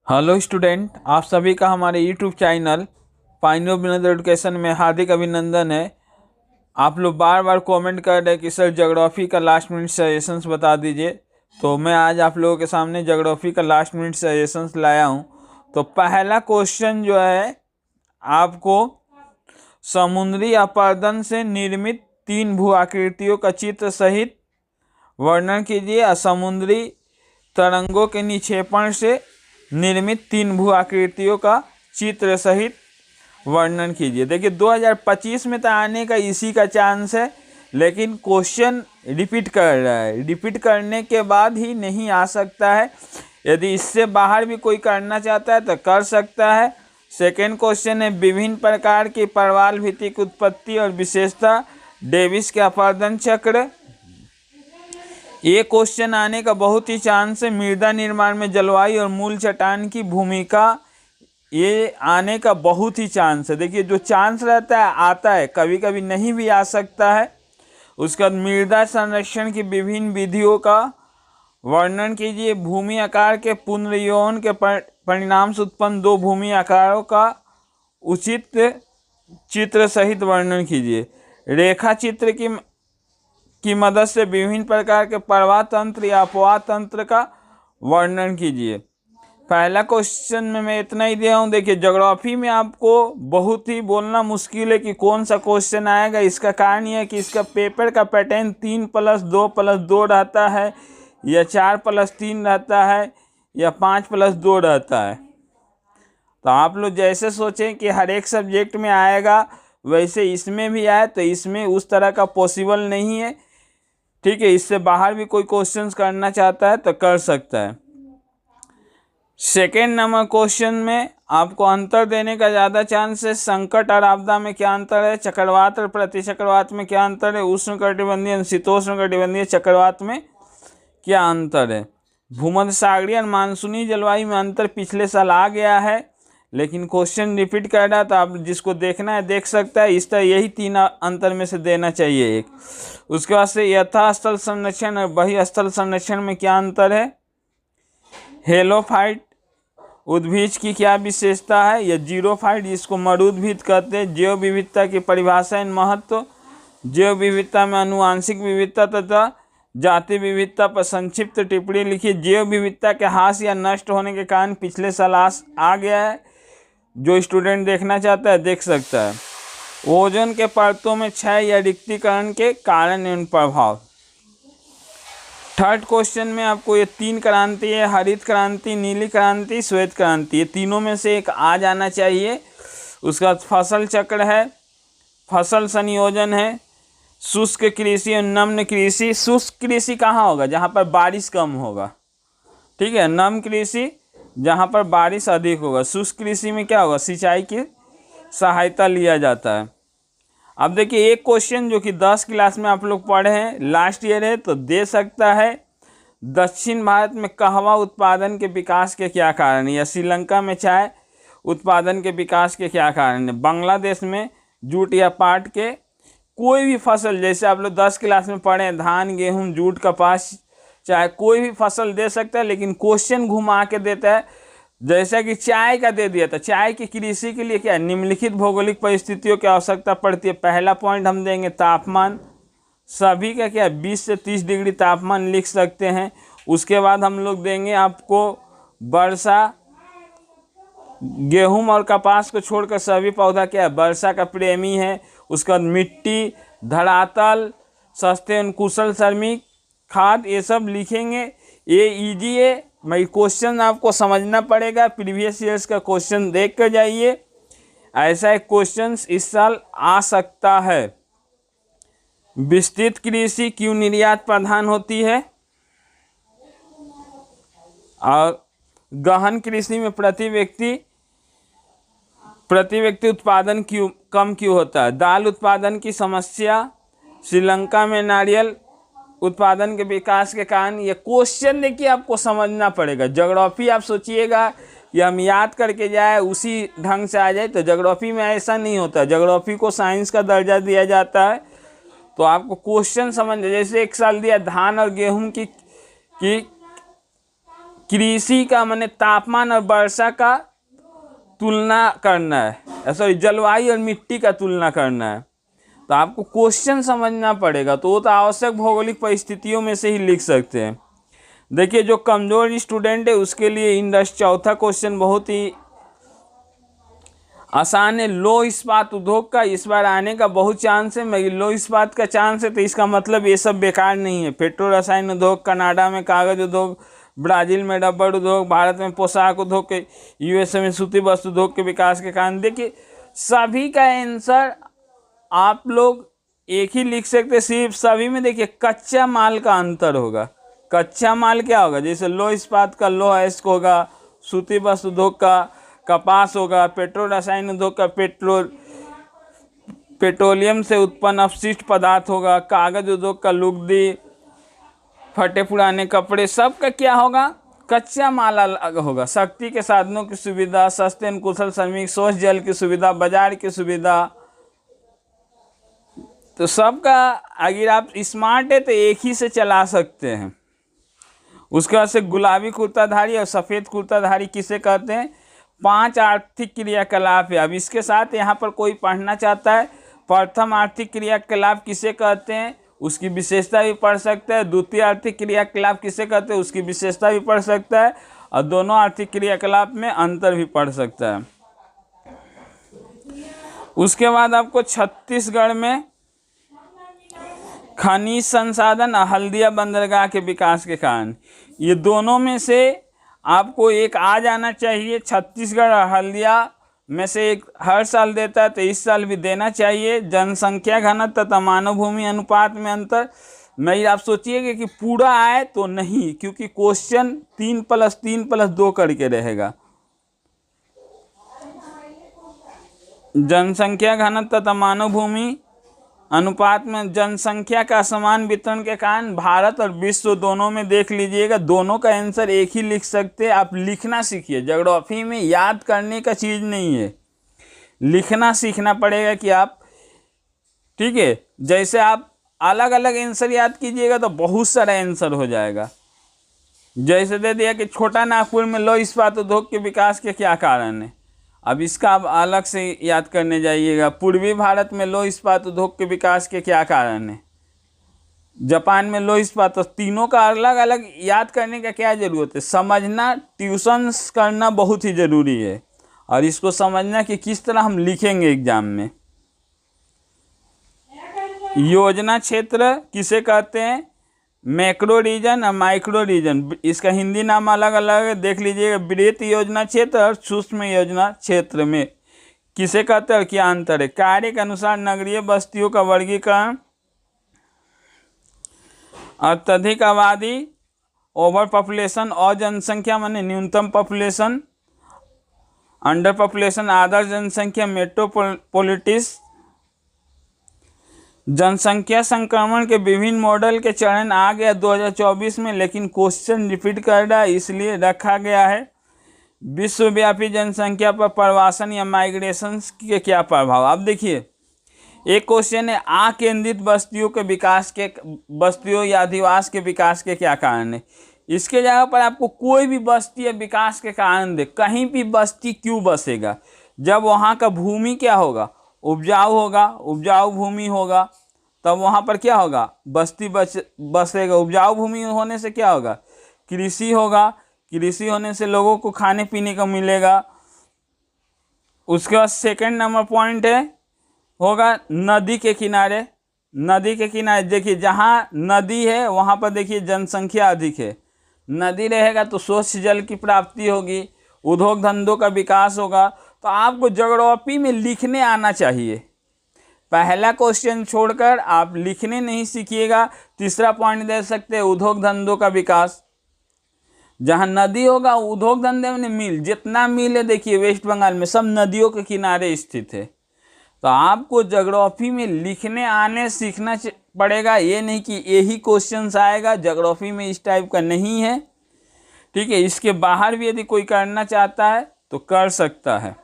Hello student, आप सभी का हमारे YouTube channel pioneer Vinod education में हार्दिक अभिनंदन है। आप लोग बार बार कमेंट कर रहे हैं कि सर ज्योग्राफी का लास्ट मिनट सजेशंस बता दीजिए, तो मैं आज आप लोगों के सामने ज्योग्राफी का लास्ट मिनट सजेशंस लाया हूं। तो पहला क्वेश्चन जो है आपको, समुद्री अपरदन से निर्मित 3 भू आकृतियों का चित्र सहित वर्णन कीजिए। समुद्री तरंगों के निक्षेपण से निर्मित 3 भू आकृतियों का चित्र सहित वर्णन कीजिए। देखिए 2025 में तो आने का इसी का चांस है, लेकिन क्वेश्चन रिपीट कर रहा है। रिपीट करने के बाद ही नहीं आ सकता है। यदि इससे बाहर भी कोई करना चाहता है तो कर सकता है। सेकेंड क्वेश्चन है, विभिन्न प्रकार की परवाल भित्ति की उत्पत्ति और विशेषता, डेविस के अपरदन चक्र। ये क्वेश्चन आने का बहुत ही चांस है। मृदा निर्माण में जलवायु और मूल चट्टान की भूमिका, ये आने का बहुत ही चांस है। देखिए जो चांस रहता है आता है, कभी कभी नहीं भी आ सकता है। उसके बाद मृदा संरक्षण की विभिन्न विधियों का वर्णन कीजिए। भूमि आकार के पुनर्यौन के परिणाम से उत्पन्न 2 भूमि आकारों का उचित चित्र सहित वर्णन कीजिए। रेखा चित्र की मदद से विभिन्न प्रकार के प्रवाह तंत्र या अपवाह तंत्र का वर्णन कीजिए। पहला क्वेश्चन में मैं इतना ही दिया हूँ। देखिए ज्योग्राफी में आपको बहुत ही बोलना मुश्किल है कि कौन सा क्वेश्चन आएगा। इसका कारण यह है कि इसका पेपर का पैटर्न 3+2+2 रहता है, या 4+3 रहता है, या 5+2 रहता है। तो आप लोग जैसे सोचें कि हर एक सब्जेक्ट में आएगा वैसे इसमें भी आए, तो इसमें उस तरह का पॉसिबल नहीं है। ठीक है, इससे बाहर भी कोई क्वेश्चंस करना चाहता है तो कर सकता है। सेकेंड नंबर क्वेश्चन में आपको अंतर देने का ज़्यादा चांस है। संकट और आपदा में क्या अंतर है, चक्रवात और प्रतिचक्रवात में क्या अंतर है, उष्णकटिबंधीय शीतोष्णकटिबंधीय चक्रवात में क्या अंतर है। भूमध्य सागरीय और मानसूनी जलवायु में अंतर पिछले साल आ गया है, लेकिन क्वेश्चन रिपीट कर रहा है, तो आप जिसको देखना है देख सकता है। इस तरह यही 3 अंतर में से देना चाहिए एक। उसके बाद से यथास्थल संरक्षण और बहिस्थल संरक्षण में क्या अंतर है। हेलोफाइट उद्भिज की क्या विशेषता है, या जीरोफाइट जिसको मरुद्भिद कहते हैं। जैव विविधता की परिभाषा एवं महत्व। जैव विविधता में आनुवांशिक विविधता तथा जाति विविधता पर संक्षिप्त टिप्पणी लिखिए। जैव विविधता के ह्रास या नष्ट होने के कारण पिछले साल आ गया है। जो स्टूडेंट देखना चाहता है देख सकता है। ओजोन के परतों में क्षय या रिक्तीकरण के कारण एवं प्रभाव। थर्ड क्वेश्चन में आपको ये 3 क्रांति है, हरित क्रांति, नीली क्रांति, श्वेत क्रांति। ये तीनों में से एक आ जाना चाहिए। उसका फसल चक्र है, फसल संयोजन है, शुष्क कृषि और नम्न कृषि। शुष्क कृषि कहाँ होगा, जहाँ पर बारिश कम होगा। ठीक है, नम्न कृषि जहाँ पर बारिश अधिक होगा। शुष्क कृषि में क्या होगा, सिंचाई की सहायता लिया जाता है। अब देखिए एक क्वेश्चन जो कि 10 क्लास में आप लोग पढ़े हैं, लास्ट ईयर है तो दे सकता है। दक्षिण भारत में कहवा उत्पादन के विकास के क्या कारण है, या श्रीलंका में चाय उत्पादन के विकास के क्या कारण है। बांग्लादेश में जूट या पाट के कोई भी फसल, जैसे आप लोग 10 क्लास में पढ़े हैं, धान, गेहूँ, जूट, कपास, चाहे कोई भी फसल दे सकता है, लेकिन क्वेश्चन घुमा के देता है। जैसा कि चाय का दे दिया था, चाय की कृषि के लिए क्या निम्नलिखित भौगोलिक परिस्थितियों की आवश्यकता पड़ती है। पहला पॉइंट हम देंगे तापमान, सभी का क्या 20 से 30 डिग्री तापमान लिख सकते हैं। उसके बाद हम लोग देंगे आपको वर्षा। गेहूं और कपास को छोड़कर सभी पौधा क्या है, वर्षा का प्रेमी है। उसके बाद मिट्टी, धरातल, सस्ते और कुशल श्रमिक, खाद, ये सब लिखेंगे। ये ईजी है, मैं क्वेश्चन आपको समझना पड़ेगा। प्रीवियस ईयर्स का क्वेश्चन देख कर जाइए, ऐसा एक क्वेश्चन इस साल आ सकता है। विस्तृत कृषि क्यों निर्यात प्रधान होती है, और गहन कृषि में प्रति व्यक्ति उत्पादन कम क्यों होता है। दाल उत्पादन की समस्या, श्रीलंका में नारियल उत्पादन के विकास के कारण। ये क्वेश्चन देखिए आपको समझना पड़ेगा। ज्योग्राफी आप सोचिएगा कि हम याद करके जाए उसी ढंग से आ जाए, तो ज्योग्राफी में ऐसा नहीं होता। ज्योग्राफी को साइंस का दर्जा दिया जाता है, तो आपको क्वेश्चन समझ, जैसे एक साल दिया धान और गेहूं की कृषि का माने तापमान और वर्षा का तुलना करना है, सॉरी जलवायु और मिट्टी का तुलना करना है। तो आपको क्वेश्चन समझना पड़ेगा, तो वो तो आवश्यक भौगोलिक परिस्थितियों में से ही लिख सकते हैं। देखिए जो कमज़ोर स्टूडेंट है उसके लिए चौथा क्वेश्चन बहुत ही आसान है। लो इस्पात उद्योग का इस बार आने का बहुत चांस है, मगर लो इस्पात का चांस है तो इसका मतलब ये सब बेकार नहीं है। पेट्रो रसायन उद्योग, कनाडा में कागज़ उद्योग, ब्राज़ील में रबर उद्योग, भारत में पोशाक उद्योग के, यूएसए में सूती वस्त्र उद्योग के विकास के कारण। देखिए सभी का आंसर आप लोग एक ही लिख सकते, सिर्फ सभी में देखिए कच्चा माल का अंतर होगा। कच्चा माल क्या होगा, जैसे लो इस्पात का लो अयस्क होगा, सूती वस्त्र उद्योग का कपास होगा, पेट्रो रसायन उद्योग का पेट्रोलियम से उत्पन्न अपशिष्ट पदार्थ होगा, कागज उद्योग का लुगदी, फटे पुराने कपड़े, सब का क्या होगा, कच्चा माल अलग होगा। शक्ति के साधनों की सुविधा, सस्ते और कुशल श्रमिक, स्वच्छ जल की सुविधा, बाजार की सुविधा, तो सबका अगर आप स्मार्ट है तो एक ही से चला सकते हैं। उसके बाद से गुलाबी कुर्ताधारी और सफ़ेद कुर्ताधारी किसे कहते हैं। 5 आर्थिक क्रियाकलाप है। अब इसके साथ यहाँ पर कोई पढ़ना चाहता है, प्रथम आर्थिक क्रियाकलाप किसे कहते हैं उसकी विशेषता भी पढ़ सकता है, द्वितीय आर्थिक क्रियाकलाप किसे कहते हैं उसकी विशेषता भी पढ़ सकता है, और दोनों आर्थिक क्रियाकलाप में अंतर भी पढ़ सकता है। उसके बाद आपको छत्तीसगढ़ में खनिज संसाधन और हल्दिया बंदरगाह के विकास के कारण, ये दोनों में से आपको एक आ जाना चाहिए। छत्तीसगढ़ और हल्दिया में से एक हर साल देता है तो इस साल भी देना चाहिए। जनसंख्या घनत्व तथा मानव भूमि अनुपात में अंतर, मैं आप सोचिएगा कि पूरा आए तो नहीं, क्योंकि क्वेश्चन 3+3+2 करके रहेगा। जनसंख्या घनत्व तथा मानव भूमि अनुपात में जनसंख्या का समान वितरण के कारण भारत और विश्व दोनों में देख लीजिएगा, दोनों का आंसर एक ही लिख सकते हैं। आप लिखना सीखिए, ज्योग्राफी में याद करने का चीज़ नहीं है, लिखना सीखना पड़ेगा कि आप, ठीक है, जैसे आप अलग अलग आंसर याद कीजिएगा तो बहुत सारा आंसर हो जाएगा। जैसे दे दिया कि छोटा नागपुर में लो इस्पात उद्योग के विकास के क्या कारण है, अब इसका आप अलग से याद करने जाइएगा। पूर्वी भारत में लो इस्पात उद्योग के विकास के क्या कारण है, जापान में लो इस्पात, तो तीनों का अलग अलग याद करने का क्या ज़रूरत है। समझना, ट्यूशन्स करना बहुत ही ज़रूरी है, और इसको समझना कि किस तरह हम लिखेंगे एग्जाम में। योजना क्षेत्र किसे कहते हैं, मैक्रो रीजन और माइक्रो रीजन, इसका हिंदी नाम अलग अलग है, देख लीजिएगा। बृहत योजना क्षेत्र और सूक्ष्म योजना क्षेत्र में किसे कहते हैं और क्या अंतर है। कार्य के अनुसार नगरीय बस्तियों का वर्गीकरण, अत्यधिक आबादी, ओवर पॉपुलेशन, और जनसंख्या माने न्यूनतम पॉपुलेशन, अंडर पॉपुलेशन, आदर्श जनसंख्या, मेट्रोपोलिटिस। जनसंख्या संक्रमण के विभिन्न मॉडल के चरण आ गया 2024 में, लेकिन क्वेश्चन रिपीट कर रहा है इसलिए रखा गया है। विश्वव्यापी जनसंख्या पर प्रवासन या माइग्रेशन के क्या प्रभाव। अब देखिए एक क्वेश्चन है, आकेंद्रित बस्तियों के विकास के, बस्तियों या अधिवास के विकास के क्या कारण है। इसके जगह पर आपको कोई भी बस्ती या विकास के कारण दे, कहीं भी बस्ती क्यों बसेगा, जब वहाँ का भूमि क्या होगा, उपजाऊ होगा, उपजाऊ भूमि होगा, तब वहाँ पर क्या होगा, बस्ती बसेगा। उपजाऊ भूमि होने से क्या होगा, कृषि होगा, कृषि होने से लोगों को खाने पीने को मिलेगा। उसके बाद सेकंड नंबर पॉइंट है होगा नदी के किनारे। नदी के किनारे देखिए, जहाँ नदी है वहाँ पर देखिए जनसंख्या अधिक है, नदी रहेगा तो स्वच्छ जल की प्राप्ति होगी, उद्योग धंधों का विकास होगा। तो आपको ज्योग्राफी में लिखने आना चाहिए। पहला क्वेश्चन छोड़कर आप लिखने नहीं सीखिएगा। तीसरा पॉइंट दे सकते हैं उद्योग धंधों का विकास, जहाँ नदी होगा उद्योग धंधे में मिल, जितना मिल है देखिए वेस्ट बंगाल में सब नदियों के किनारे स्थित है। तो आपको ज्योग्राफी में लिखने आने सीखना पड़ेगा, ये नहीं कि यही क्वेश्चन आएगा, ज्योग्राफी में इस टाइप का नहीं है, ठीक है। इसके बाहर भी यदि कोई करना चाहता है तो कर सकता है।